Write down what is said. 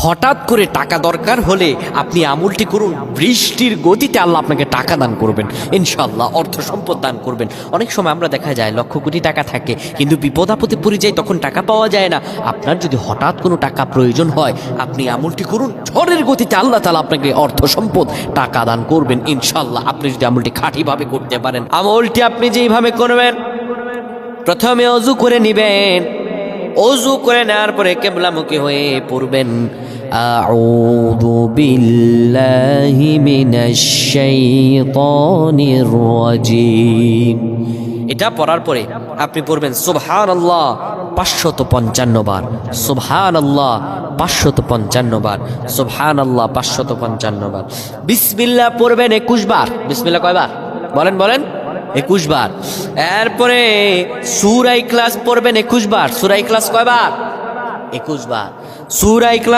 হঠাৎ করে টাকা দরকার হলে আপনি আমলটি করুন, বৃষ্টির গতিতে আল্লাহ আপনাকে টাকা দান করবেন, ইনশাআল্লাহ অর্থ সম্পদ দান করবেন। অনেক সময় আমরা দেখা যায় লক্ষ কোটি টাকা থাকে কিন্তু বিপদ আপদে পড়ে যায়, তখন টাকা পাওয়া যায় না। আপনার যদি হঠাৎ কোনো টাকা প্রয়োজন হয় আপনি আমলটি করুন, ঝড়ের গতিতে আল্লাহ তাআলা আপনাকে অর্থ সম্পদ টাকা দান করবেন ইনশাআল্লাহ, আপনি যদি আমলটি খাঁটিভাবে করতে পারেন। আমলটি আপনি যেইভাবে করবেন, প্রথমে ওযু করে নেবেন, ওযু করে নেওয়ার পরে কিবলামুখী হয়ে পড়বেন আউযু বিল্লাহি মিনাশ শাইতানির রাজিম। এটা পড়ার পরে আপনি পড়বেন সুবহানাল্লাহ 555 বার, সুবহানাল্লাহ 555 বার, সুবহানাল্লাহ 555 বার। বিসমিল্লাহ পড়বেন 21 বার। বিসমিল্লাহ কয়বার বলেন বলেন? 21 বার। এরপরে সূরা ইখলাস পড়বেন 21 বার। সূরা ইখলাস কয়বার? 21 বার। সূরা ইখলাস